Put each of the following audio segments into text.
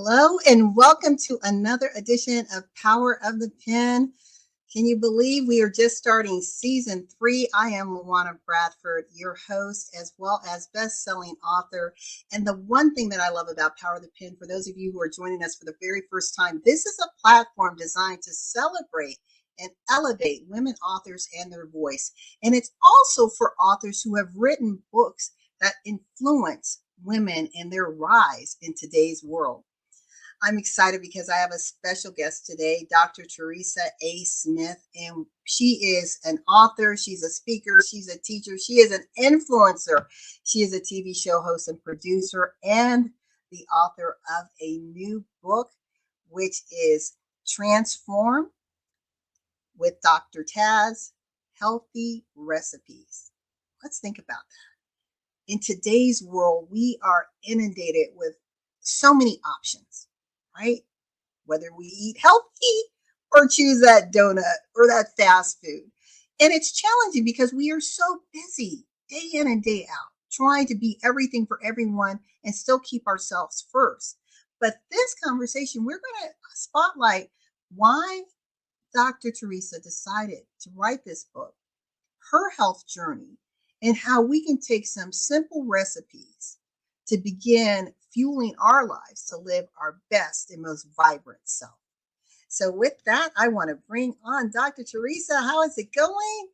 Hello and welcome to another edition of Power of the Pen. Can you believe we are just starting season 3? I am LaWanna Bradford, your host, as well as best-selling author. And the one thing that I love about Power of the Pen, for those of you who are joining us for the very first time, this is a platform designed to celebrate and elevate women authors and their voice. And it's also for authors who have written books that influence women and their rise in today's world. I'm excited because I have a special guest today, Dr. Teresa A. Smith, and she is an author, she's a speaker, she's a teacher, she is an influencer, she is a TV show host and producer, and the author of a new book, which is Transform with Dr. Tas, Healthy Recipes. Let's think about that. In today's world, we are inundated with so many options. Right? Whether we eat healthy or choose that donut or that fast food. And it's challenging because we are so busy day in and day out, trying to be everything for everyone and still keep ourselves first. But this conversation, we're going to spotlight why Dr. Teresa decided to write this book, her health journey, and how we can take some simple recipes to begin fueling our lives to live our best and most vibrant self. So with that, I want to bring on Dr. Teresa. How is it going?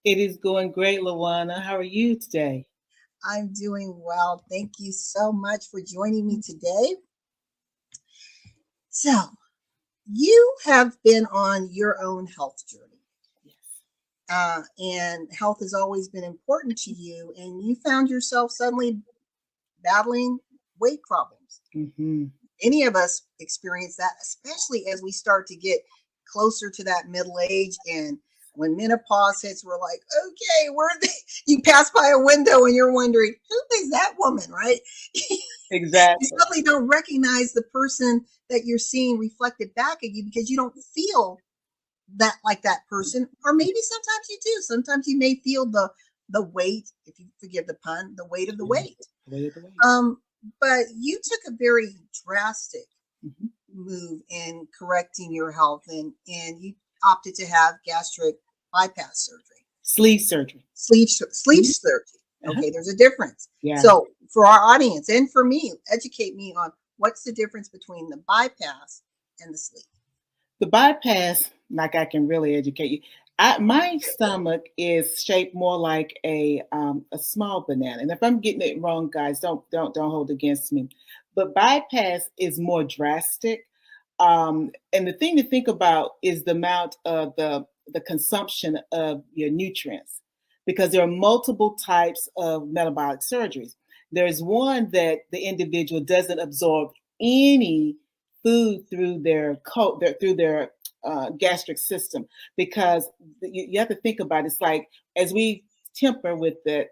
It is going great, LaWanna. How are you today? I'm doing well. Thank you so much for joining me today. So you have been on your own health journey. Yes. And health has always been important to you, and you found yourself suddenly battling weight problems. Mm-hmm. Any of us experience that, especially as we start to get closer to that middle age. And when menopause hits, we're like, okay, you pass by a window and you're wondering, who is that woman, right? Exactly. You suddenly don't recognize the person that you're seeing reflected back at you because you don't feel that like that person. Or maybe sometimes you do. Sometimes you may feel the weight, if you forgive the pun, the weight of the weight. But you took a very drastic move in correcting your health, and you opted to have gastric bypass surgery. Sleeve surgery. Sleeve surgery. Okay, there's a difference. Yeah. So for our audience and for me, educate me on what's the difference between the bypass and the sleeve. The bypass, like I can really educate you. My stomach is shaped more like a small banana, and if I'm getting it wrong, guys, don't hold against me. But bypass is more drastic, and the thing to think about is the amount of the consumption of your nutrients, because there are multiple types of metabolic surgeries. There's one that the individual doesn't absorb any food through their gastric system, because you have to think about it. It's like as we temper with the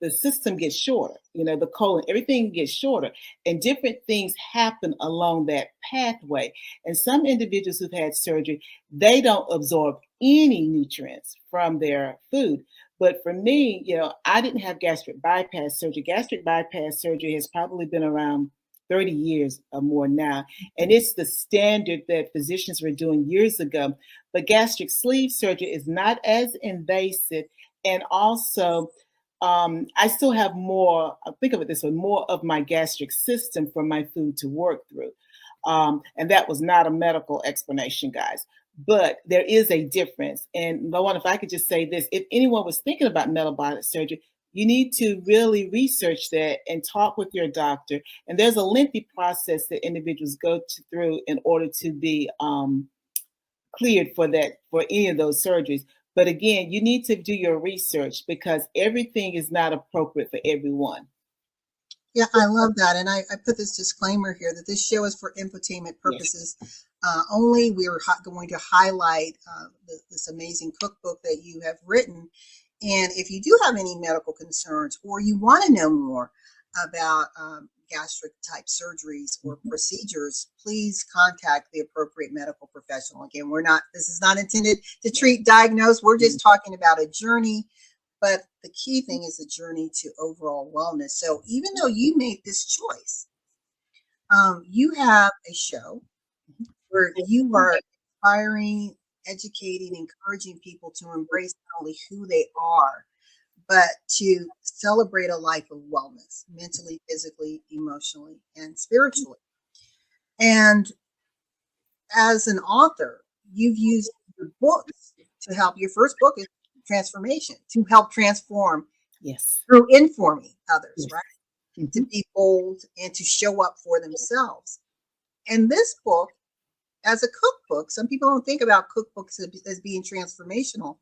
system gets shorter, the colon, everything gets shorter, and different things happen along that pathway. And some individuals who've had surgery, they don't absorb any nutrients from their food. But for me, I didn't have gastric bypass surgery. Gastric bypass surgery has probably been around 30 years or more now. And it's the standard that physicians were doing years ago. But gastric sleeve surgery is not as invasive. And also, I still have more, think of it this way, more of my gastric system for my food to work through. And that was not a medical explanation, guys. But there is a difference. And LaWanna, if I could just say this, if anyone was thinking about metabolic surgery, you need to really research that and talk with your doctor. And there's a lengthy process that individuals go through in order to be cleared for any of those surgeries. But again, you need to do your research because everything is not appropriate for everyone. Yeah, I love that. And I put this disclaimer here that this show is for infotainment purposes. Yes. Only we are going to highlight this amazing cookbook that you have written. And if you do have any medical concerns or you want to know more about gastric type surgeries or procedures, please contact the appropriate medical professional. Again, this is not intended to treat, diagnose. We're just talking about a journey, but the key thing is the journey to overall wellness. So even though you made this choice, You have a show where you are inspiring, educating, encouraging people to embrace not only who they are, but to celebrate a life of wellness, mentally, physically, emotionally, and spiritually. And as an author, you've used your books to help. Your first book is Transformation, to help transform Yes. through informing others, Yes. right? To Mhm. be bold and to show up for themselves. And this book, as a cookbook, some people don't think about cookbooks as being transformational.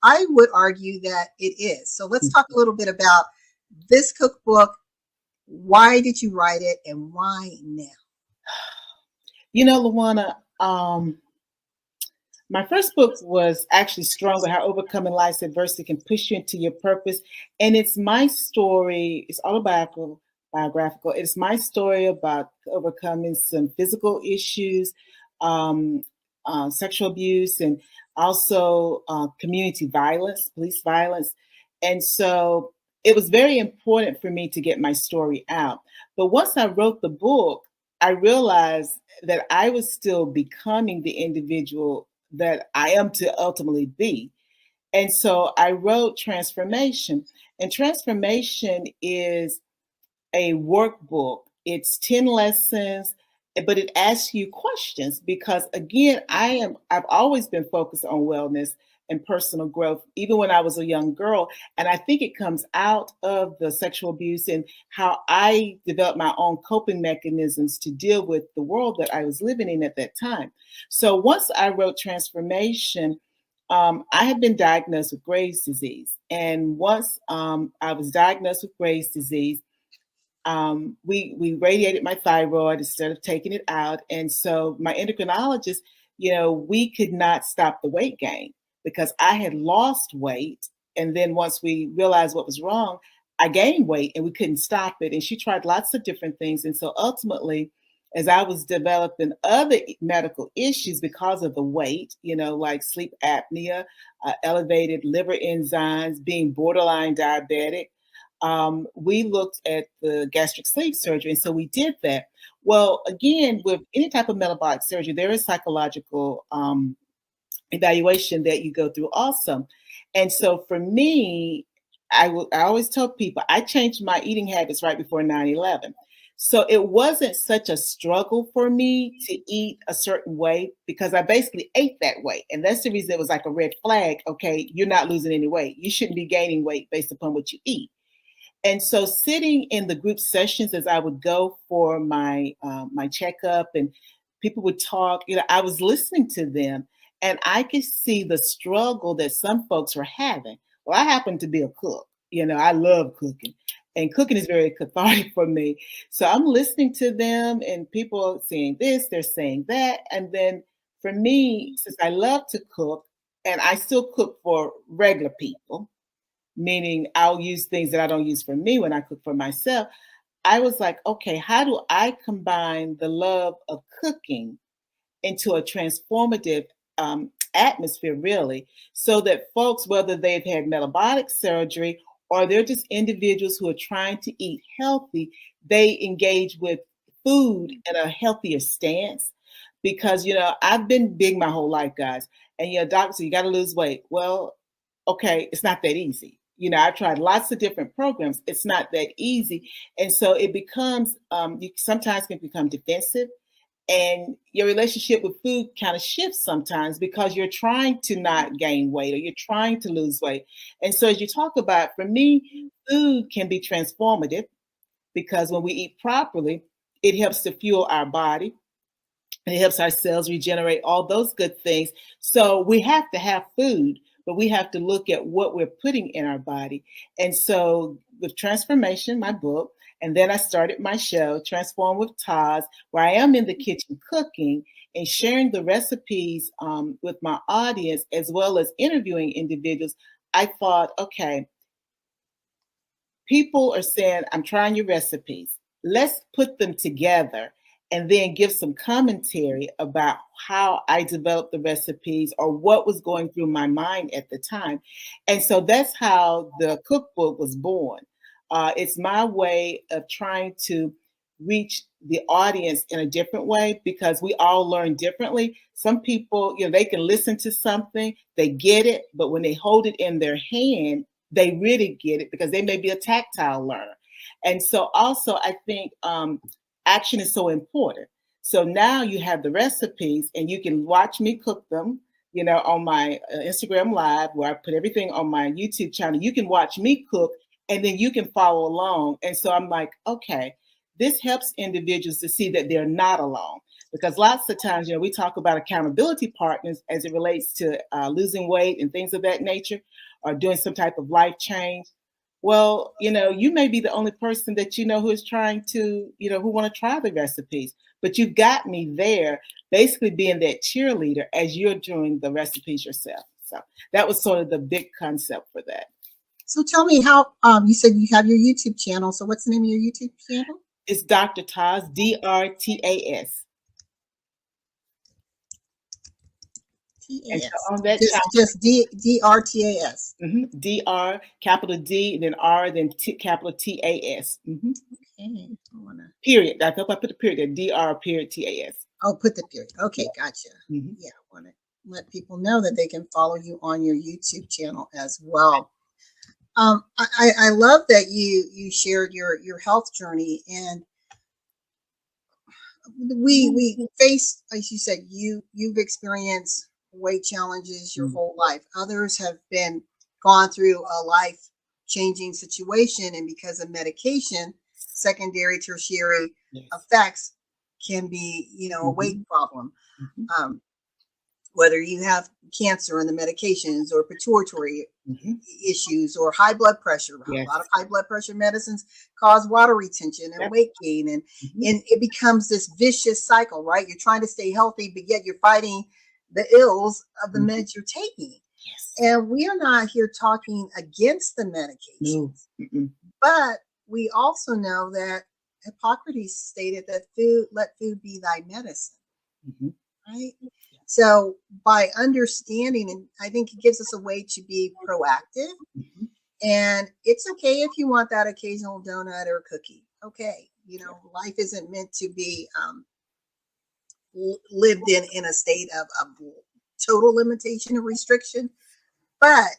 I would argue that it is. So let's talk a little bit about this cookbook. Why did you write it and why now? LaWanna, my first book was actually Stronger, How Overcoming Life's Adversity Can Push You Into Your Purpose. And it's my story, it's autobiographical, biographical. It's my story about overcoming some physical issues, um, sexual abuse, and also community violence, police violence. And so it was very important for me to get my story out. But once I wrote the book, I realized that I was still becoming the individual that I am to ultimately be. And so I wrote Transformation. And Transformation is a workbook. It's 10 lessons, but it asks you questions because again, I've always been focused on wellness and personal growth, even when I was a young girl. And I think it comes out of the sexual abuse and how I developed my own coping mechanisms to deal with the world that I was living in at that time. So once I wrote Transformation, I had been diagnosed with Graves' disease. And once I was diagnosed with Graves' disease, we radiated my thyroid instead of taking it out. And so my endocrinologist, we could not stop the weight gain because I had lost weight. And then once we realized what was wrong, I gained weight and we couldn't stop it. And she tried lots of different things. And so ultimately, as I was developing other medical issues because of the weight, like sleep apnea, elevated liver enzymes, being borderline diabetic, we looked at the gastric sleeve surgery. And so we did that. Well, again, with any type of metabolic surgery, there is psychological evaluation that you go through also. And so for me, I always tell people I changed my eating habits right before 9/11. So it wasn't such a struggle for me to eat a certain way because I basically ate that way. And that's the reason it was like a red flag. Okay, you're not losing any weight. You shouldn't be gaining weight based upon what you eat. And so sitting in the group sessions as I would go for my checkup and people would talk, I was listening to them and I could see the struggle that some folks were having. Well, I happen to be a cook. I love cooking. And cooking is very cathartic for me. So I'm listening to them and people are saying this, they're saying that. And then for me, since I love to cook and I still cook for regular people, meaning I'll use things that I don't use for me when I cook for myself. I was like, okay, how do I combine the love of cooking into a transformative atmosphere, really, so that folks, whether they've had metabolic surgery or they're just individuals who are trying to eat healthy, they engage with food in a healthier stance. Because, I've been big my whole life, guys. And, doctor said, you got to lose weight. Well, okay, it's not that easy. I've tried lots of different programs. It's not that easy. And so it becomes, you sometimes can become defensive and your relationship with food kind of shifts sometimes because you're trying to not gain weight or you're trying to lose weight. And so as you talk about, for me, food can be transformative because when we eat properly, it helps to fuel our body. It helps our cells regenerate, all those good things. So we have to have food, but we have to look at what we're putting in our body. And so with Transformation, my book, and then I started my show, Transform with Tas, where I am in the kitchen cooking and sharing the recipes with my audience, as well as interviewing individuals. I thought, okay, people are saying, I'm trying your recipes. Let's put them together and then give some commentary about how I developed the recipes or what was going through my mind at the time. And so that's how the cookbook was born. It's my way of trying to reach the audience in a different way, because we all learn differently. Some people, they can listen to something, they get it, but when they hold it in their hand, they really get it because they may be a tactile learner. And so also I think action is so important. So now you have the recipes and you can watch me cook them, on my Instagram Live, where I put everything on my YouTube channel. You can watch me cook and then you can follow along. And so I'm like, okay, this helps individuals to see that they're not alone. Because lots of times, we talk about accountability partners as it relates to losing weight and things of that nature, or doing some type of life change. Well, you may be the only person that who is trying to, who want to try the recipes, but you've got me there, basically being that cheerleader as you're doing the recipes yourself. So that was sort of the big concept for that. So tell me how, you said you have your YouTube channel. So what's the name of your YouTube channel? It's Dr. Tas, DRTAS. And so on that just DRTAS. Mm-hmm. DR, capital D, and then R, then capital TAS. Mm-hmm. Okay. Period. I hope I put the period there. DR period TAS. Oh, put the period. Okay, gotcha. Mm-hmm. Yeah, I want to let people know that they can follow you on your YouTube channel as well. I love that you shared your health journey, and we face, as you said, you've experienced weight challenges your whole life. Others have gone through a life-changing situation, and because of medication, secondary, tertiary effects can be, a weight problem. Whether you have cancer and the medications, or pituitary issues, or high blood pressure. A lot of high blood pressure medicines cause water retention and weight gain, and it becomes this vicious cycle, right? You're trying to stay healthy, but yet you're fighting the ills of the meds you're taking. And we are not here talking against the medications, but we also know that Hippocrates stated that let food be thy medicine, right? So by understanding, and I think it gives us a way to be proactive, and it's okay if you want that occasional donut or cookie. Okay. Life isn't meant to be lived in a state of total limitation or restriction. But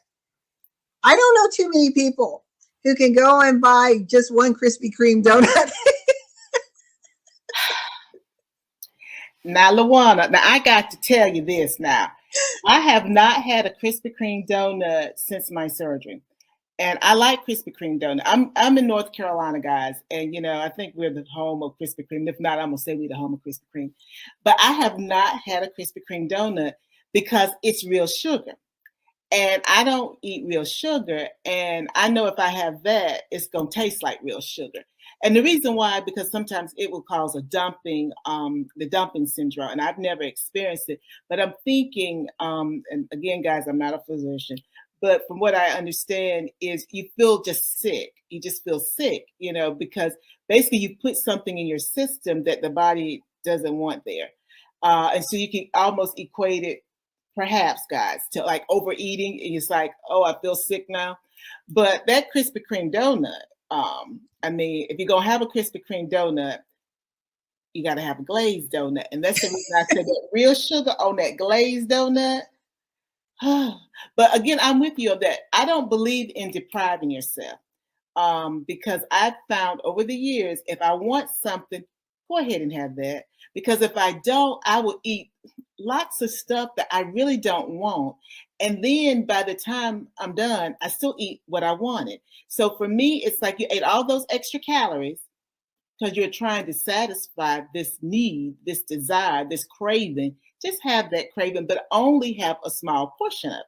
I don't know too many people who can go and buy just one Krispy Kreme donut. Now, LaWanna, I got to tell you this now. I have not had a Krispy Kreme donut since my surgery. And I like Krispy Kreme donut. I'm in North Carolina, guys. And, I think we're the home of Krispy Kreme. If not, I'm going to say we're the home of Krispy Kreme. But I have not had a Krispy Kreme donut because it's real sugar. And I don't eat real sugar. And I know if I have that, it's going to taste like real sugar. And the reason why, because sometimes it will cause the dumping syndrome. And I've never experienced it. But I'm thinking, and again, guys, I'm not a physician, but from what I understand is you feel just sick. You just feel sick, because basically you put something in your system that the body doesn't want there. And so you can almost equate it, perhaps, guys, to like overeating. And it's like, oh, I feel sick now. But that Krispy Kreme donut, if you're going to have a Krispy Kreme donut, you got to have a glazed donut. And that's the reason I said that real sugar on that glazed donut. But again, I'm with you on that. I don't believe in depriving yourself, because I've found over the years, if I want something, go ahead and have that. Because if I don't, I will eat lots of stuff that I really don't want. And then by the time I'm done, I still eat what I wanted. So for me, it's like you ate all those extra calories because you're trying to satisfy this need, this desire, this craving. Just have that craving, but only have a small portion of it.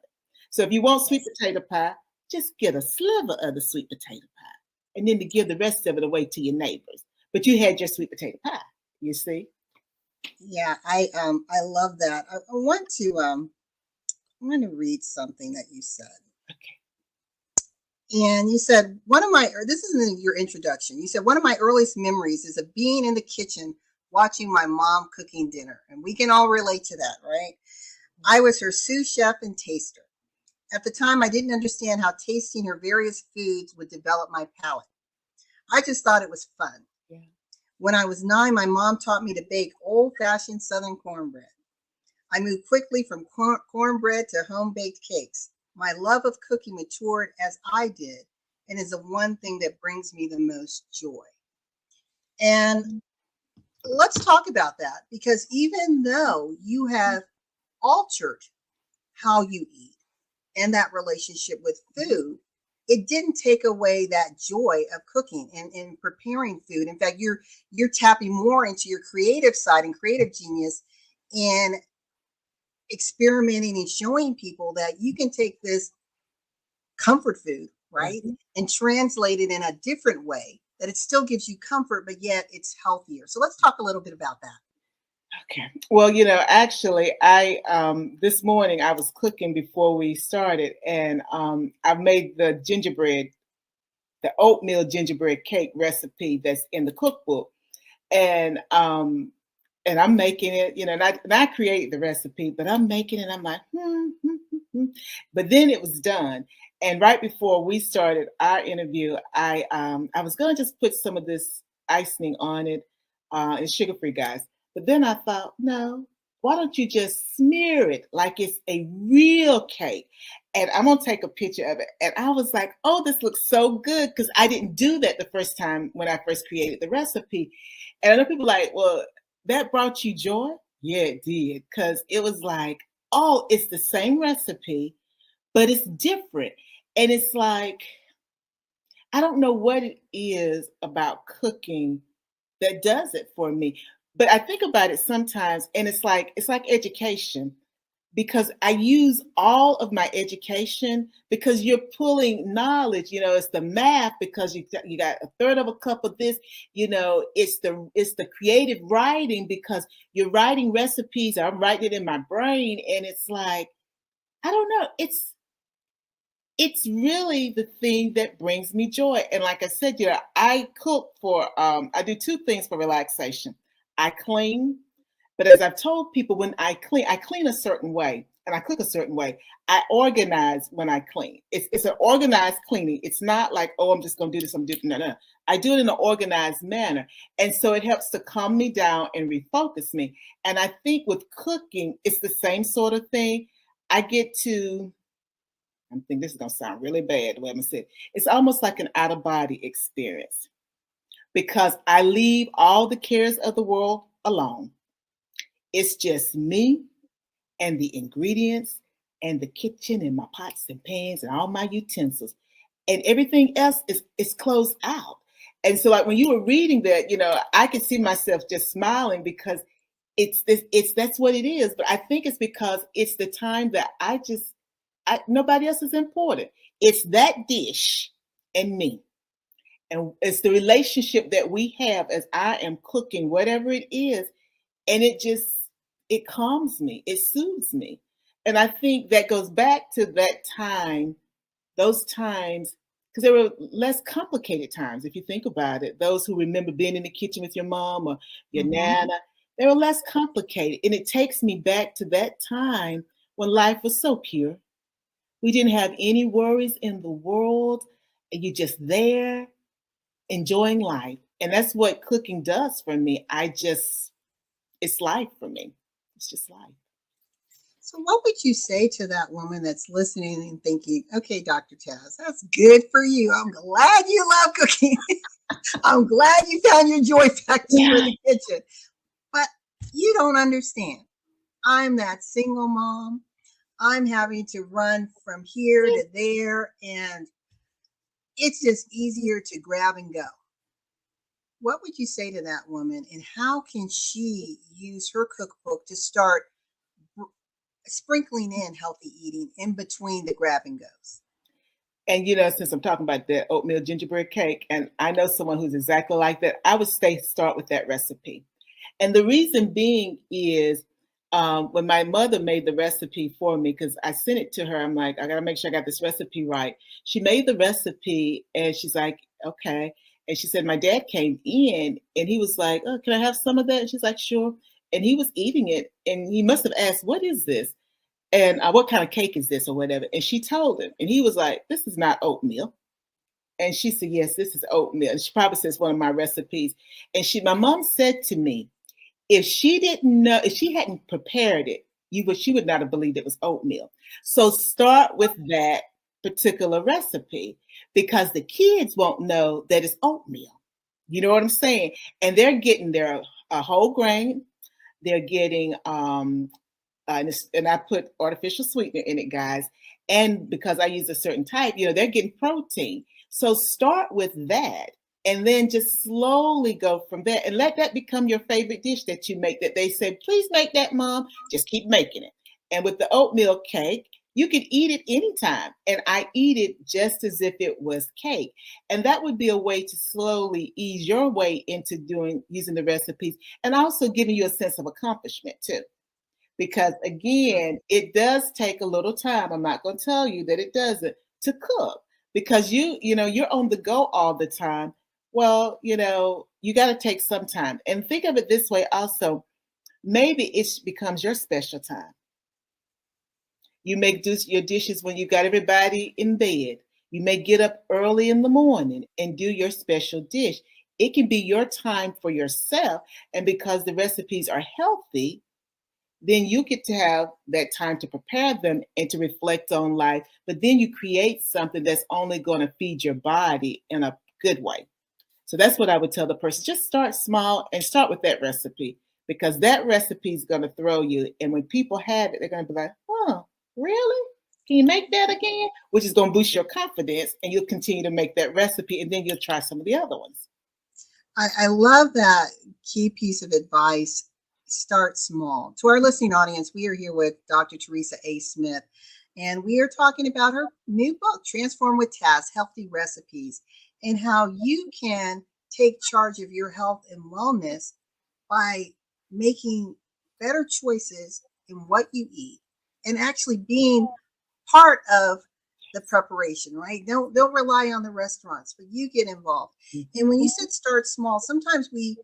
So if you want sweet potato pie, just get a sliver of the sweet potato pie, and then to give the rest of it away to your neighbors. But you had your sweet potato pie, you see? Yeah, I love that. I want to read something that you said. Okay. And you said, this is in your introduction. You said, one of my earliest memories is of being in the kitchen watching my mom cooking dinner. And we can all relate to that, right? I was her sous chef and taster. At the time, I didn't understand how tasting her various foods would develop my palate. I just thought it was fun. Yeah. When I was 9, my mom taught me to bake old-fashioned Southern cornbread. I moved quickly from cornbread to home-baked cakes. My love of cooking matured as I did and is the one thing that brings me the most joy. And let's talk about that, because even though you have altered how you eat and that relationship with food, it didn't take away that joy of cooking and preparing food. In fact, you're tapping more into your creative side and creative genius and experimenting and showing people that you can take this comfort food, right, and translate it in a different way that it still gives you comfort, but yet it's healthier. So let's talk a little bit about that. Okay. Well, actually, I this morning I was cooking before we started, and I made the gingerbread, the oatmeal gingerbread cake recipe that's in the cookbook, and I'm making it, and I created the recipe, but I'm making it. I'm like, but then it was done, and right before we started our interview, I was gonna just put some of this icing on it, it's sugar free, guys. But then I thought, no, why don't you just smear it like it's a real cake? And I'm gonna take a picture of it. And I was like, oh, this looks so good, because I didn't do that the first time when I first created the recipe. And I know people like, well, that brought you joy? Yeah, it did. Because it was like, oh, it's the same recipe, but it's different. And it's like, I don't know what it is about cooking that does it for me. But I think about it sometimes, and it's like education, because I use all of my education, because you're pulling knowledge. It's the math, because you got a third of a cup of this. It's the creative writing, because you're writing recipes. I'm writing it in my brain, and it's like, I don't know. It's really the thing that brings me joy. And like I said, I cook for, I do two things for relaxation. I clean, but as I've told people, when I clean a certain way and I cook a certain way. I organize when I clean. It's an organized cleaning. It's not like, oh, I'm just going to do this, I'm doing no. I do it in an organized manner. And so it helps to calm me down and refocus me. And I think with cooking, it's the same sort of thing. I get to, I think this is going to sound really bad the way I'm going to say it. It's almost like an out of body experience, because I leave all the cares of the world alone. It's just me and the ingredients and the kitchen and my pots and pans and all my utensils, and everything else is closed out. And so, like when you were reading that, I could see myself just smiling, because that's what it is. But I think it's because it's the time that nobody else is important. It's that dish and me. And it's the relationship that we have as I am cooking, whatever it is. And it calms me, it soothes me. And I think that goes back to that time, those times, because there were less complicated times, if you think about it. Those who remember being in the kitchen with your mom or your nana, they were less complicated. And it takes me back to that time when life was so pure. We didn't have any worries in the world, and you're just there enjoying life. And that's what cooking does for me. It's life for me. It's just life. So what would you say to that woman that's listening and thinking, okay, Dr. Tas, that's good for you. I'm glad you love cooking. I'm glad you found your joy factor in the kitchen. But you don't understand. I'm that single mom. I'm having to run from here to there, and it's just easier to grab and go. What would you say to that woman, and how can she use her cookbook to start sprinkling in healthy eating in between the grab and goes? And since I'm talking about the oatmeal gingerbread cake, and I know someone who's exactly like that, I would start with that recipe. And the reason being is, when my mother made the recipe for me, because I sent it to her, I'm like, I got to make sure I got this recipe right. She made the recipe, and she's like, okay. And she said, my dad came in, and he was like, oh, can I have some of that? And she's like, sure. And he was eating it, and he must have asked, what is this? And what kind of cake is this, or whatever? And she told him, and he was like, this is not oatmeal. And she said, yes, this is oatmeal. And she probably says one of my recipes. And my mom said to me, if she didn't know, if she hadn't prepared it, she would not have believed it was oatmeal. So start with that particular recipe, because the kids won't know that it's oatmeal. You know what I'm saying? And they're getting their whole grain. They're getting and I put artificial sweetener in it, guys. And because I use a certain type, they're getting protein. So start with that, and then just slowly go from there, and let that become your favorite dish that you make, that they say, please make that, Mom. Just keep making it. And with the oatmeal cake, you can eat it anytime. And I eat it just as if it was cake. And that would be a way to slowly ease your way into using the recipes, and also giving you a sense of accomplishment too. Because again, it does take a little time. I'm not going to tell you that it doesn't, to cook, because you're on the go all the time. Well, you got to take some time, and think of it this way also. Maybe it becomes your special time. You make your dishes when you got everybody in bed. You may get up early in the morning and do your special dish. It can be your time for yourself. And because the recipes are healthy, then you get to have that time to prepare them and to reflect on life. But then you create something that's only going to feed your body in a good way. So that's what I would tell the person. Just start small and start with that recipe, because that recipe is going to throw you. And when people have it, they're going to be like, oh, really? Can you make that again? Which is going to boost your confidence, and you'll continue to make that recipe, and then you'll try some of the other ones. I love that key piece of advice. Start small. To our listening audience, we are here with Dr. Teresa A. Smith, and we are talking about her new book, Transform with Tas, Healthy Recipes, and how you can take charge of your health and wellness by making better choices in what you eat, and actually being part of the preparation, right? Don't rely on the restaurants, but you get involved. Mm-hmm. And when you said start small, sometimes we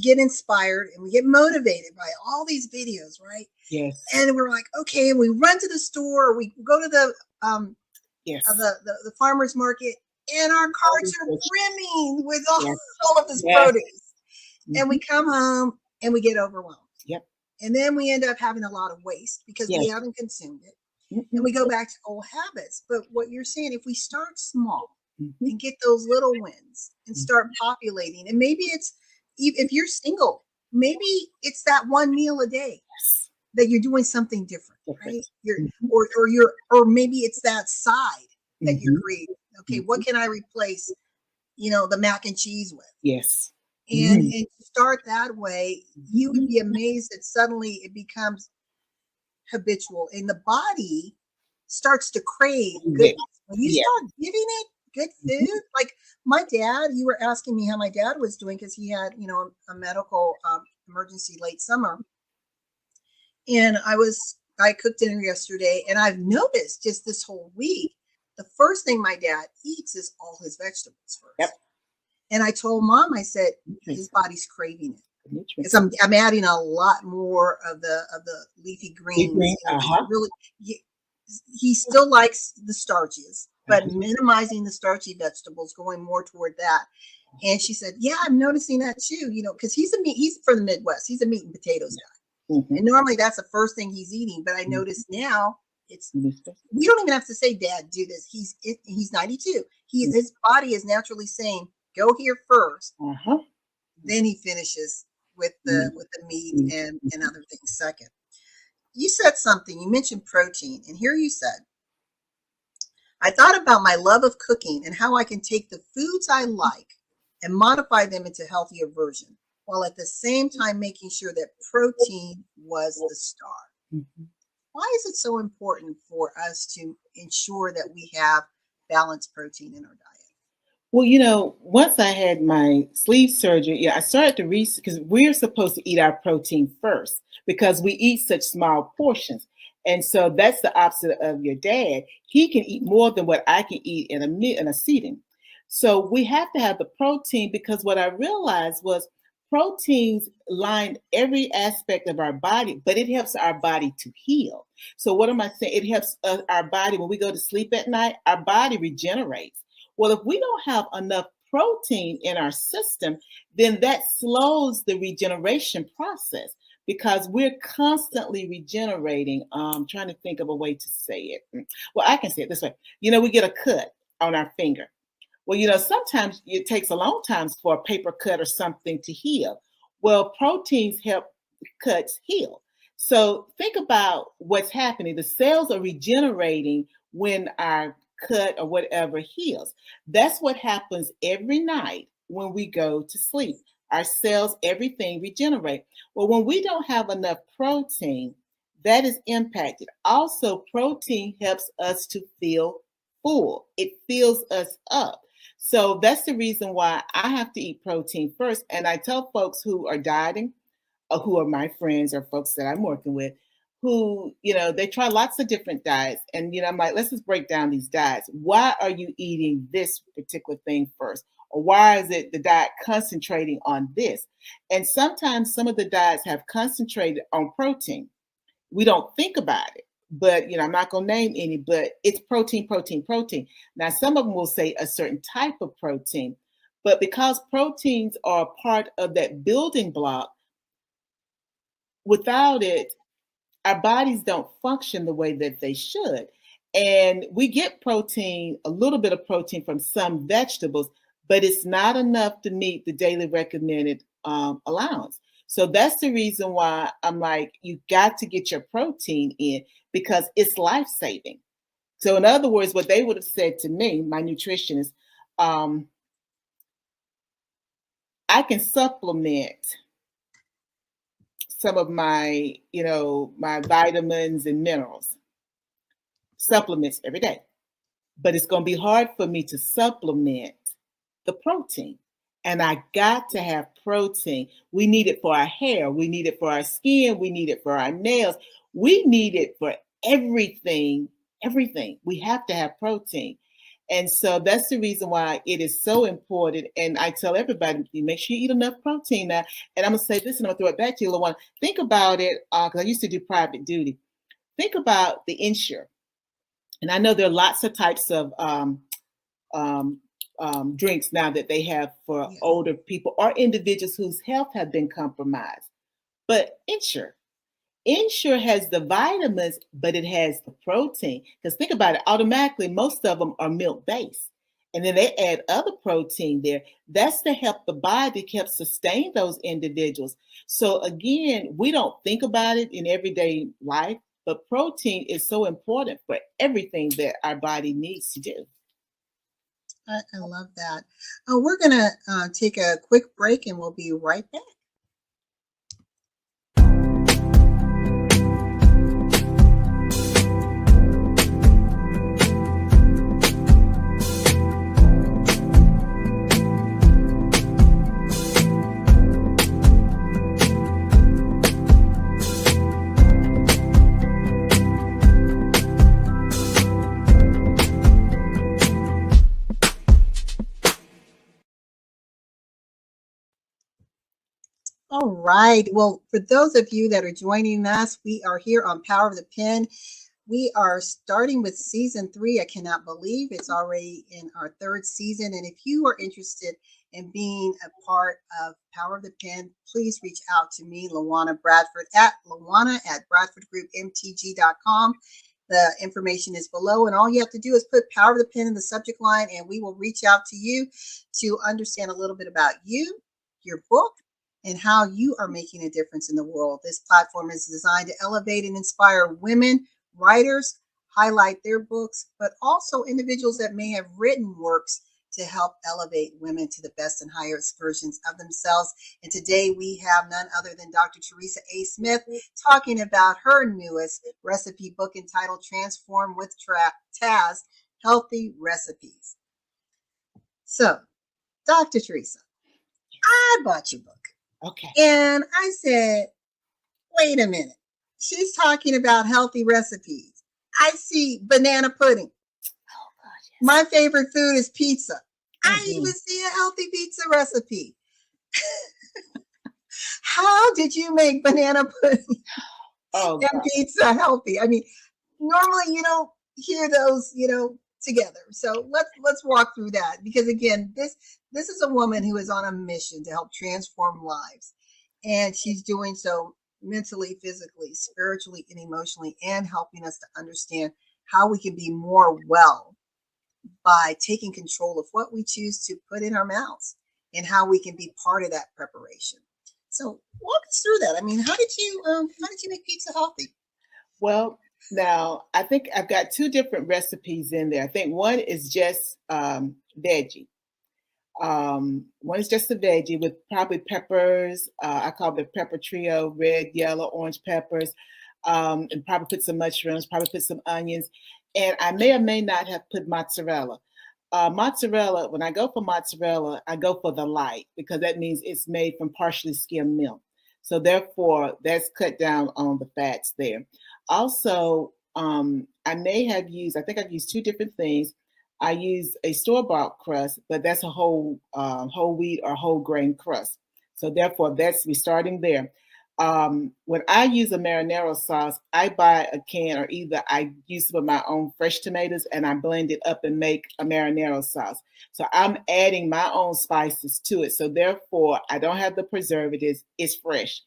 get inspired and we get motivated by all these videos, right? Yes. And we're like, okay, and we run to the store, or we go to the the farmer's market, and our carts are brimming with all of this produce. Mm-hmm. And we come home and we get overwhelmed. Yep. And then we end up having a lot of waste because we haven't consumed it. Mm-hmm. And we go back to old habits. But what you're saying, if we start small and get those little wins and start populating, and maybe it's, if you're single, maybe it's that one meal a day that you're doing something different, right? Or maybe it's that side that you're creating. Okay, what can I replace, the mac and cheese with? Yes. And start that way. You would be amazed that suddenly it becomes habitual, and the body starts to crave goodness. When you start giving it good food, like my dad, you were asking me how my dad was doing, because he had, a medical emergency late summer. And I cooked dinner yesterday, and I've noticed just this whole week, the first thing my dad eats is all his vegetables first. Yep. And I told Mom, I said, his body's craving it. Because I'm adding a lot more of the leafy greens. Really, he still likes the starches, but minimizing the starchy vegetables, going more toward that. And she said, yeah, I'm noticing that too, because he's from the Midwest. He's a meat and potatoes guy. Mm-hmm. And normally that's the first thing he's eating. But I notice now we don't even have to say, Dad, do this. He's 92. His body is naturally saying, go here first. Then he finishes with the meat and other things second. You said something, you mentioned protein, and here you said, I thought about my love of cooking and how I can take the foods I like and modify them into a healthier version, while at the same time making sure that protein was the star. Mm-hmm. Why is it so important for us to ensure that we have balanced protein in our diet? Well, once I had my sleeve surgery, I started to research, because we're supposed to eat our protein first because we eat such small portions. And so that's the opposite of your dad. He can eat more than what I can eat in a sitting. So we have to have the protein, because what I realized was proteins line every aspect of our body, but it helps our body to heal. So what am I saying? It helps our body when we go to sleep at night, our body regenerates. Well, if we don't have enough protein in our system, then that slows the regeneration process because we're constantly regenerating. Trying to think of a way to say it. Well, I can say it this way. We get a cut on our finger. Well, sometimes it takes a long time for a paper cut or something to heal. Well, proteins help cuts heal. So think about what's happening. The cells are regenerating when our cut or whatever heals. That's what happens every night when we go to sleep. Our cells, everything regenerate. Well, when we don't have enough protein, that is impacted. Also, protein helps us to feel full. It fills us up. So that's the reason why I have to eat protein first. And I tell folks who are dieting, or who are my friends or folks that I'm working with, who, they try lots of different diets. And, I'm like, let's just break down these diets. Why are you eating this particular thing first? Or why is it the diet concentrating on this? And sometimes some of the diets have concentrated on protein. We don't think about it. But, I'm not going to name any, but it's protein, protein, protein. Now, some of them will say a certain type of protein. But because proteins are part of that building block, without it, our bodies don't function the way that they should. And we get protein, a little bit of protein from some vegetables, but it's not enough to meet the daily recommended allowance. So that's the reason why I'm like, you got to get your protein in because it's life-saving. So in other words, what they would have said to me, my nutritionist, I can supplement some of my, my vitamins and minerals, supplements every day. But it's going to be hard for me to supplement the protein. And I got to have protein. We need it for our hair. We need it for our skin. We need it for our nails. We need it for everything, everything. We have to have protein. And so that's the reason why it is so important. And I tell everybody, make sure you eat enough protein now. And I'm going to say this, and I'm going to throw it back to you, LaWanna. Think about it, because I used to do private duty. Think about the Ensure. And I know there are lots of types of drinks now that they have for older people or individuals whose health have been compromised. But Ensure has the vitamins, but it has the protein. Because think about it, automatically, most of them are milk-based. And then they add other protein there. That's to help the body to help sustain those individuals. So again, we don't think about it in everyday life, but protein is so important for everything that our body needs to do. I love that. We're going to take a quick break and we'll be right back. All right. Well, for those of you that are joining us, we are here on Power of the Pen. We are starting with season 3. I cannot believe it's already in our 3rd season. And if you are interested in being a part of Power of the Pen, please reach out to me, LaWanna Bradford, at LaWanna at BradfordGroupMTG.com. The information is below, and all you have to do is put Power of the Pen in the subject line, and we will reach out to you to understand a little bit about you, your book, and how you are making a difference in the world. This platform is designed to elevate and inspire women, writers, highlight their books, but also individuals that may have written works to help elevate women to the best and highest versions of themselves. And today we have none other than Dr. Teresa A. Smith talking about her newest recipe book entitled Transform with Tas, Healthy Recipes. So, Dr. Teresa, I bought your book. Okay. And I said, wait a minute. She's talking about healthy recipes. I see banana pudding. Oh, gosh. Yes. My favorite food is pizza. I even see a healthy pizza recipe. How did you make banana pudding and pizza healthy? I mean, normally you don't hear those, together. So let's walk through that, because again, this is a woman who is on a mission to help transform lives, and she's doing so mentally, physically, spiritually, and emotionally, and helping us to understand how we can be more well by taking control of what we choose to put in our mouths and how we can be part of that preparation. So walk us through that. I mean, how did you make pizza healthy? Well, now I think I've got two different recipes in there. I think one is just veggie. One is just a veggie with probably peppers. I call the pepper trio: red, yellow, orange peppers, and probably put some mushrooms, probably put some onions, and I may or may not have put mozzarella. Mozzarella, when I go for mozzarella, I go for the light because that means it's made from partially skimmed milk. So therefore, that's cut down on the fats there. Also, I may have used, I think I've used two different things. I use a store-bought crust, but that's a whole wheat or whole grain crust. So therefore, that's me starting there. When I use a marinara sauce, I buy a can, or either I use some of my own fresh tomatoes and I blend it up and make a marinara sauce. So I'm adding my own spices to it. So therefore, I don't have the preservatives. It's fresh.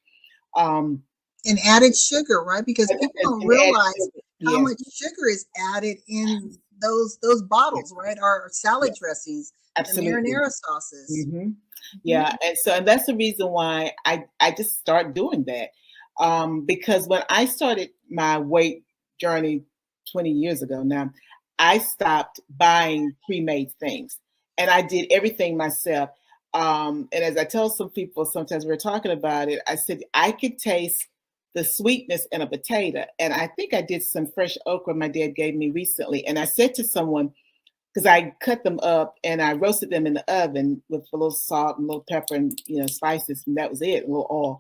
Um, And added sugar, right? Because and, people and, don't and add realize sugar. how Yes, much sugar is added in those bottles, yes, right? Our salad yes, dressings, the absolutely. marinara sauces. Hmm. Mhm. Yeah, and that's the reason why I just start doing that. Because when I started my weight journey 20 years ago now, I stopped buying pre-made things and I did everything myself. And as I tell some people, sometimes we're talking about it, I said I could taste the sweetness in a potato. And I think I did some fresh okra my dad gave me recently. And I said to someone, because I cut them up and I roasted them in the oven with a little salt and a little pepper and spices, and that was it, a little oil.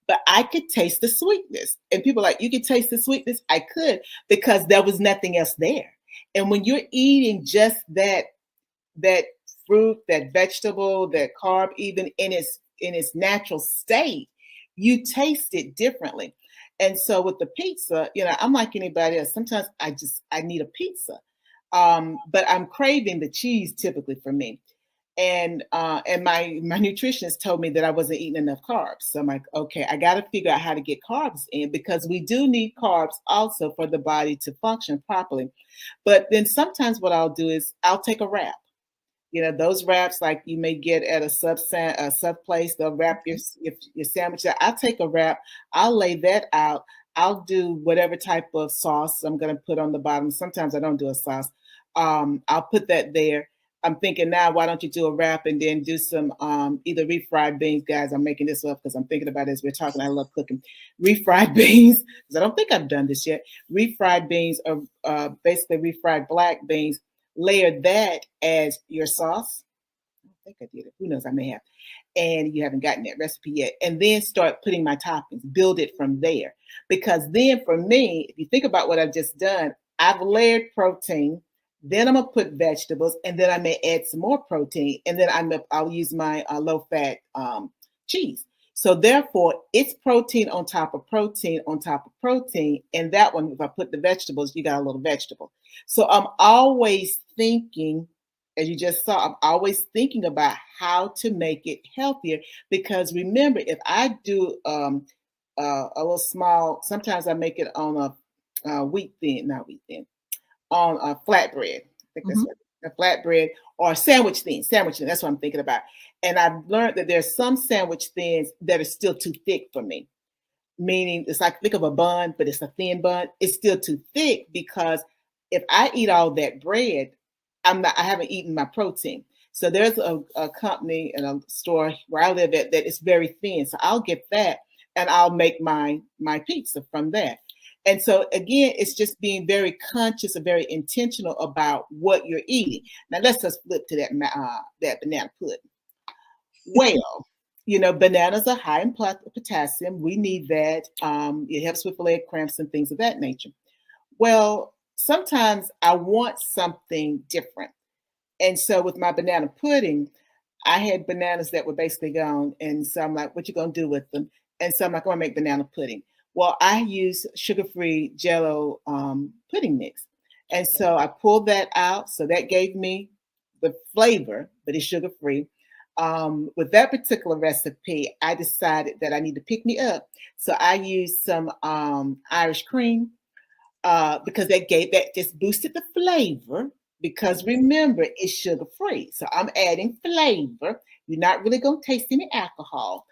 But I could taste the sweetness, and people are like, you could taste the sweetness. I could, because there was nothing else there. And when you're eating just that fruit, that vegetable, that carb, even in its natural state, you taste it differently. And so with the pizza, I'm like anybody else. Sometimes I need a pizza, but I'm craving the cheese typically for me. And my nutritionist told me that I wasn't eating enough carbs. So I'm like, okay, I got to figure out how to get carbs in, because we do need carbs also for the body to function properly. But then sometimes what I'll do is I'll take a wrap. Those wraps like you may get at a sub place, they'll wrap Okay. your sandwich. I'll take a wrap, I'll lay that out. I'll do whatever type of sauce I'm going to put on the bottom. Sometimes I don't do a sauce. I'll put that there. I'm thinking now, why don't you do a wrap and then do some either refried beans, guys? I'm making this up because I'm thinking about it as we're talking. I love cooking. Refried beans, because I don't think I've done this yet. Refried beans are basically refried black beans. Layer that as your sauce. I think I did it. Who knows? I may have. And you haven't gotten that recipe yet. And then start putting my toppings, build it from there. Because then for me, if you think about what I've just done, I've layered protein, then I'm gonna put vegetables, and then I may add some more protein, and then I'll use my low fat cheese. So therefore, it's protein on top of protein on top of protein. And that one, if I put the vegetables, you got a little vegetable. So I'm always thinking, as you just saw, I'm always thinking about how to make it healthier. Because remember, if I do a little small, sometimes I make it on wheat thin, not wheat thin, on a flatbread. I think that's Mhm. what a flatbread, or sandwich thin. Sandwich thin. That's what I'm thinking about. And I've learned that there's some sandwich thins that are still too thick for me. Meaning, it's like, think of a bun, but it's a thin bun. It's still too thick, because if I eat all that bread, I haven't eaten my protein. So there's a company and a store where I live at that is very thin. So I'll get that and I'll make my pizza from that. And so again, it's just being very conscious and very intentional about what you're eating. Now let's just flip to that banana pudding. Well, bananas are high in potassium. We need that. It helps with leg cramps and things of that nature. Well, sometimes I want something different. And so with my banana pudding, I had bananas that were basically gone. And so I'm like, what you going to do with them? And so I'm like, I want to make banana pudding. Well, I use sugar-free Jello pudding mix. And so I pulled that out. So that gave me the flavor, but it's sugar free. With that particular recipe, I decided that I need to pick me up. So I used some Irish cream because that just boosted the flavor. Because remember, it's sugar free. So I'm adding flavor. You're not really going to taste any alcohol.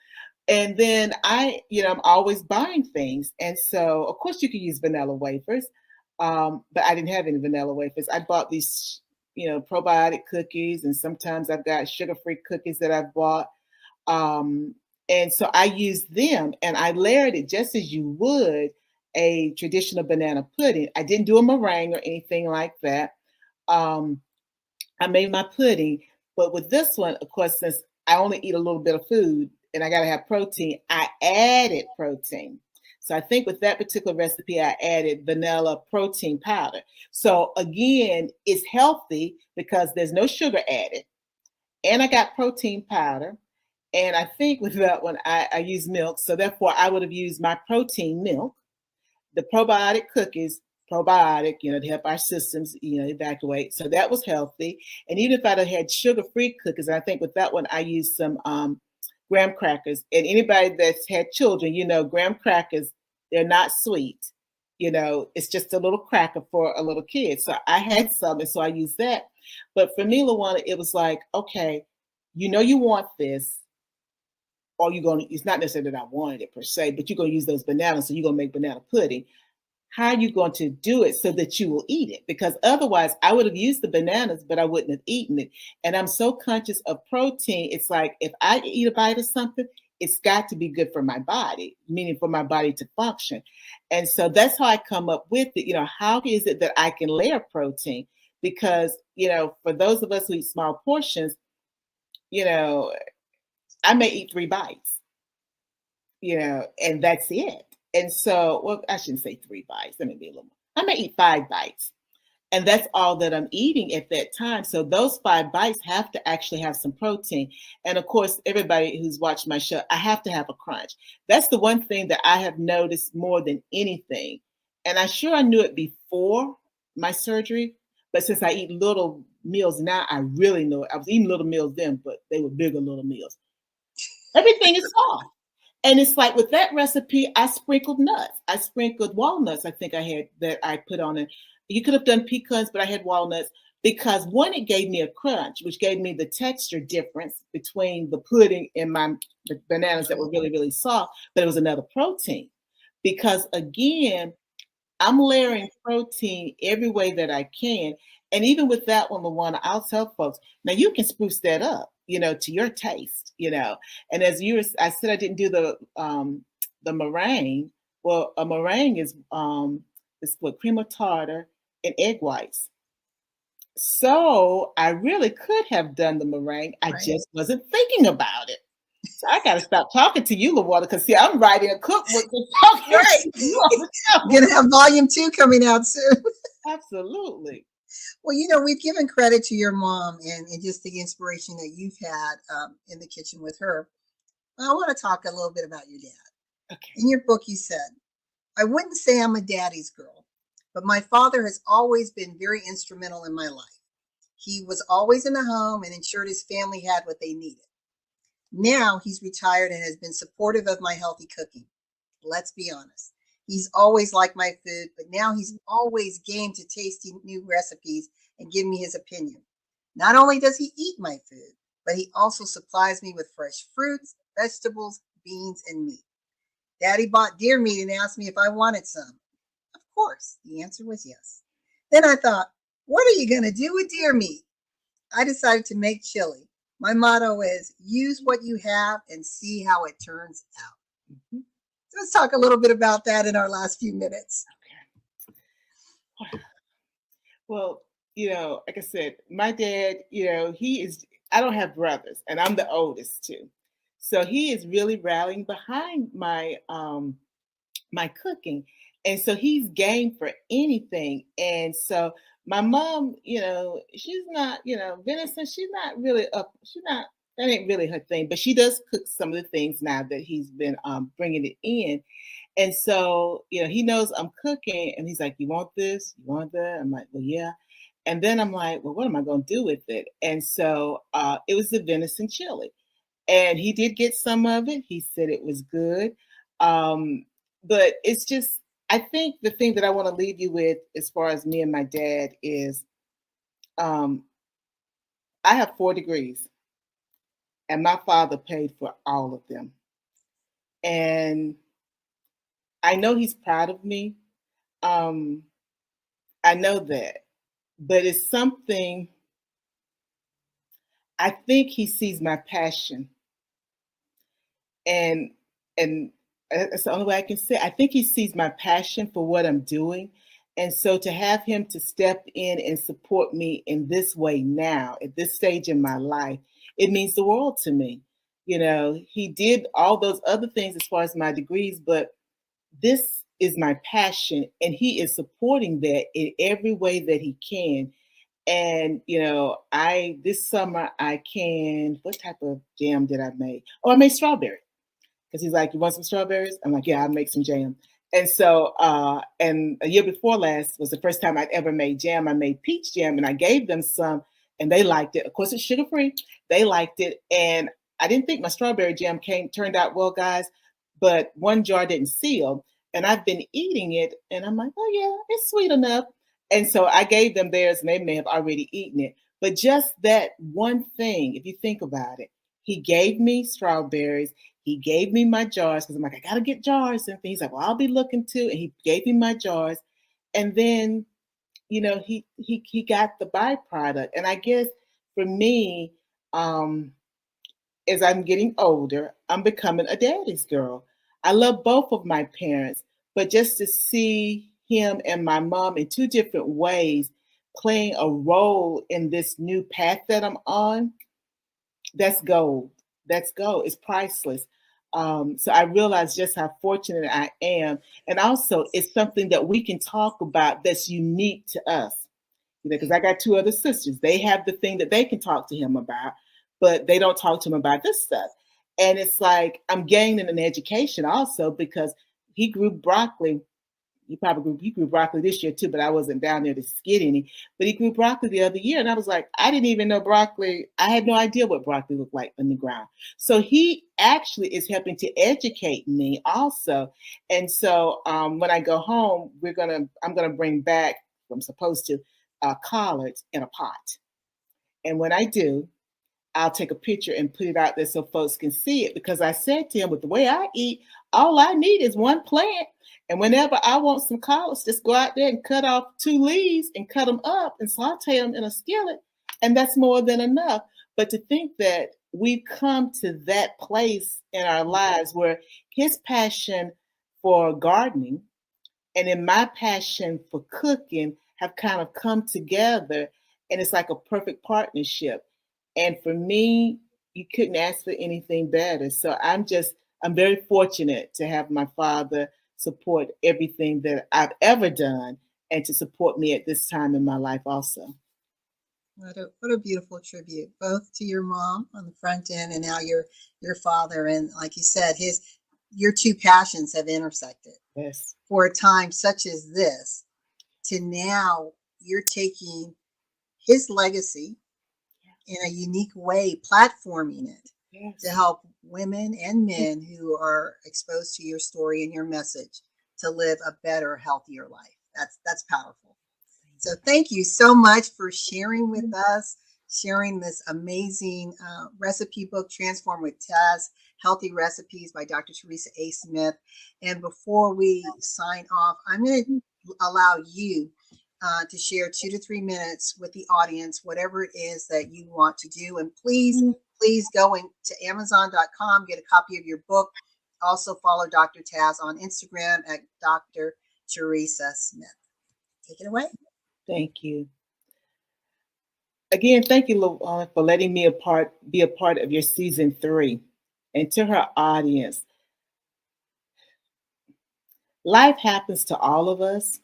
And then I'm always buying things. And so, of course, you can use vanilla wafers, but I didn't have any vanilla wafers. I bought these, probiotic cookies, and sometimes I've got sugar-free cookies that I've bought. And so I used them, and I layered it just as you would a traditional banana pudding. I didn't do a meringue or anything like that. I made my pudding, but with this one, of course, since I only eat a little bit of food and I got to have protein, I added protein. So I think with that particular recipe, I added vanilla protein powder. So again, it's healthy because there's no sugar added. And I got protein powder. And I think with that one, I use milk. So therefore, I would have used my protein milk, the probiotic cookies, probiotic, to help our systems, evacuate. So that was healthy. And even if I'd have had sugar-free cookies, I think with that one, I used some graham crackers. And anybody that's had children, graham crackers, they're not sweet. It's just a little cracker for a little kid. So I had some, and so I used that. But for me, LaWanna, it was like, okay, you want this. Or it's not necessarily that I wanted it per se, but you're going to use those bananas, so you're going to make banana pudding. How are you going to do it so that you will eat it? Because otherwise I would have used the bananas, but I wouldn't have eaten it. And I'm so conscious of protein. It's like, if I eat a bite of something, it's got to be good for my body, meaning for my body to function. And so that's how I come up with it. How is it that I can layer protein? Because, for those of us who eat small portions, I may eat 3 bites, and that's it. And so, well, I shouldn't say 3 bites. Let me be a little more. I may eat 5 bites, and that's all that I'm eating at that time. So those 5 bites have to actually have some protein. And of course, everybody who's watched my show, I have to have a crunch. That's the one thing that I have noticed more than anything. And I knew it before my surgery, but since I eat little meals now, I really know it. I was eating little meals then, but they were bigger little meals. Everything is soft. And it's like with that recipe, I sprinkled nuts. I sprinkled walnuts, I think I had that I put on it. You could have done pecans, but I had walnuts because one, it gave me a crunch, which gave me the texture difference between the pudding and the bananas that were really, really soft, but it was another protein. Because again, I'm layering protein every way that I can. And even with that one, LaWanna, I'll tell folks, now you can spruce that up, to your taste, And I said I didn't do the meringue. Well, a meringue is what, cream of tartar and egg whites. So I really could have done the meringue. I just wasn't thinking about it. So I got to stop talking to you, LaWanna, because see, I'm writing a cookbook. Right. You're gonna have volume 2 coming out soon. Absolutely. Well, we've given credit to your mom and just the inspiration that you've had in the kitchen with her. I want to talk a little bit about your dad. Okay. In your book, you said, I wouldn't say I'm a daddy's girl, but my father has always been very instrumental in my life. He was always in the home and ensured his family had what they needed. Now he's retired and has been supportive of my healthy cooking. Let's be honest. He's always liked my food, but now he's always game to tasting new recipes and give me his opinion. Not only does he eat my food, but he also supplies me with fresh fruits, vegetables, beans, and meat. Daddy bought deer meat and asked me if I wanted some. Of course, the answer was yes. Then I thought, what are you going to do with deer meat? I decided to make chili. My motto is use what you have and see how it turns out. Mm-hmm. So let's talk a little bit about that in our last few minutes. Okay. Well, like I said, my dad, I don't have brothers, and I'm the oldest too. So he is really rallying behind my my cooking. And so he's game for anything. And so my mom, she's not, venison, she's not really that ain't really her thing, but she does cook some of the things now that he's been bringing it in. And so, he knows I'm cooking and he's like, "You want this? You want that?" I'm like, "Well, yeah." And then I'm like, "Well, what am I going to do with it?" And so it was the venison chili. And he did get some of it. He said it was good. Um, but it's just, I think the thing that I want to leave you with as far as me and my dad is um, I have 4 degrees and my father paid for all of them. And I know he's proud of me. Um, I know that. But it's something, I think he sees my passion and and that's the only way I can say. I think he sees my passion for what I'm doing, and so to have him to step in and support me in this way now at this stage in my life, it means the world to me. He did all those other things as far as my degrees, but this is my passion, and he is supporting that in every way that he can. And I this summer I canned, what type of jam did I make? Oh, I made strawberry because he's like, "You want some strawberries?" I'm like, "Yeah, I'll make some jam." And so, and a year before last was the first time I'd ever made jam. I made peach jam and I gave them some and they liked it. Of course, it's sugar free. They liked it. And I didn't think my strawberry jam turned out well, guys, but one jar didn't seal. And I've been eating it and I'm like, "Oh, yeah, it's sweet enough." And so I gave them theirs and they may have already eaten it. But just that one thing, if you think about it, he gave me strawberries. He gave me my jars because I'm like, "I got to get jars." And he's like, "Well, I'll be looking too." And he gave me my jars. And then, he got the byproduct. And I guess for me, um, as I'm getting older, I'm becoming a daddy's girl. I love both of my parents, but just to see him and my mom in two different ways playing a role in this new path that I'm on, that's gold. That's gold. It's priceless. So I realize just how fortunate I am. And also, it's something that we can talk about that's unique to us. Because I got two other sisters. They have the thing that they can talk to him about, but they don't talk to him about this stuff. And it's like I'm gaining an education also because he grew broccoli. He grew broccoli this year too, but I wasn't down there to get any. But he grew broccoli the other year, and I was like, I didn't even know broccoli. I had no idea what broccoli looked like in the ground. So he actually is helping to educate me also. And so when I go home, I'm gonna bring back. I'm supposed to collards in a pot, and when I do, I'll take a picture and put it out there so folks can see it because I said to him, with the way I eat, all I need is one plant. And whenever I want some collards, just go out there and cut off 2 leaves and cut them up and saute them in a skillet. And that's more than enough. But to think that we've come to that place in our lives where his passion for gardening and in my passion for cooking have kind of come together and it's like a perfect partnership. And for me, you couldn't ask for anything better. So I'm very fortunate to have my father support everything that I've ever done and to support me at this time in my life also. What a beautiful tribute, both to your mom on the front end and now your father. And like you said, your two passions have intersected Yes. for a time such as this to now you're taking his legacy in a unique way, platforming it Yes. to help women and men who are exposed to your story and your message to live a better, healthier life. That's powerful. So thank you so much for sharing with us, sharing this amazing recipe book, Transform with Tas, Healthy Recipes by Dr. Teresa A. Smith. And before we sign off, I'm going to allow you to share 2 to 3 minutes with the audience, whatever it is that you want to do. And please, please go to Amazon.com, get a copy of your book. Also follow Dr. Tas on Instagram at Dr. Teresa Smith. Take it away. Thank you. Again, thank you, LaWanna, for letting me be a part of your season 3. And to her audience, life happens to all of us,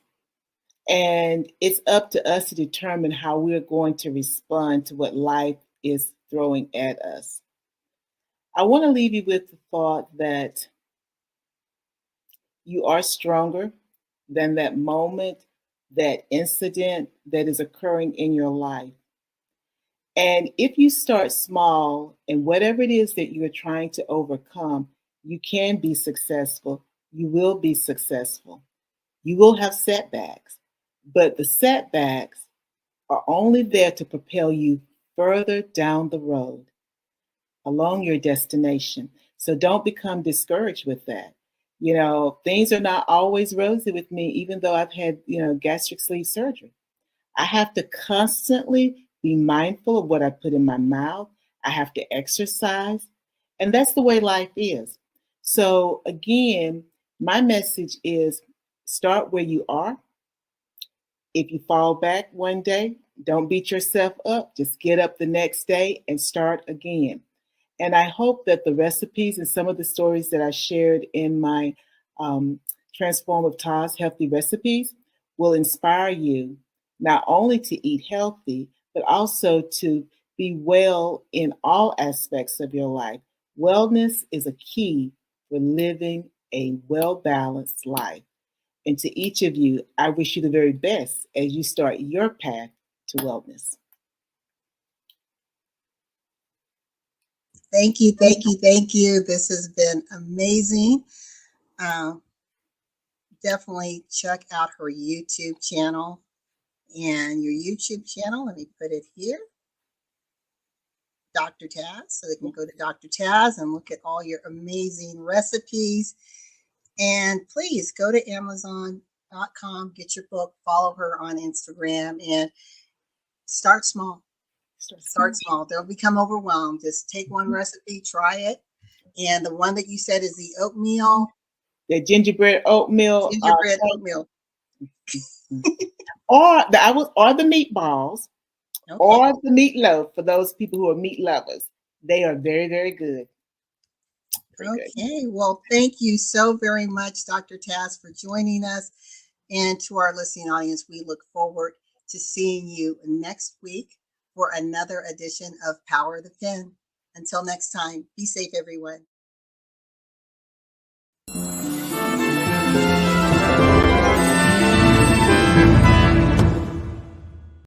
and it's up to us to determine how we're going to respond to what life is throwing at us. I want to leave you with the thought that You are stronger than that moment, that incident that is occurring in your life. And if you start small and whatever it is that you're trying to overcome, you can be successful. You will be successful. You will have setbacks, but the setbacks are only there to propel you further down the road along your destination. So don't become discouraged with that. Things are not always rosy with me, even though I've had, gastric sleeve surgery. I have to constantly be mindful of what I put in my mouth. I have to exercise. And that's the way life is. So, again, my message is start where you are. If you fall back one day, don't beat yourself up. Just get up the next day and start again. And I hope that the recipes and some of the stories that I shared in my Transform with Tas Healthy Recipes will inspire you not only to eat healthy, but also to be well in all aspects of your life. Wellness is a key for living a well balanced life. And to each of you, I wish you the very best as you start your path to wellness. Thank you, thank you, thank you. This has been amazing. Definitely check out her YouTube channel. And your YouTube channel, let me put it here, Dr. Tas. So they can go to Dr. Tas and look at all your amazing recipes. And please go to Amazon.com, get your book, follow her on Instagram, and start small. Start small. Don't become overwhelmed. Just take one recipe, try it. And the one that you said is the oatmeal. The gingerbread oatmeal. Gingerbread oatmeal. or the meatballs, okay, or the meatloaf for those people who are meat lovers. They are very, very good. Okay. Good. Well, thank you so very much, Dr. Tas, for joining us. And to our listening audience, we look forward to seeing you next week for another edition of Power of the Pen. Until next time, be safe, everyone.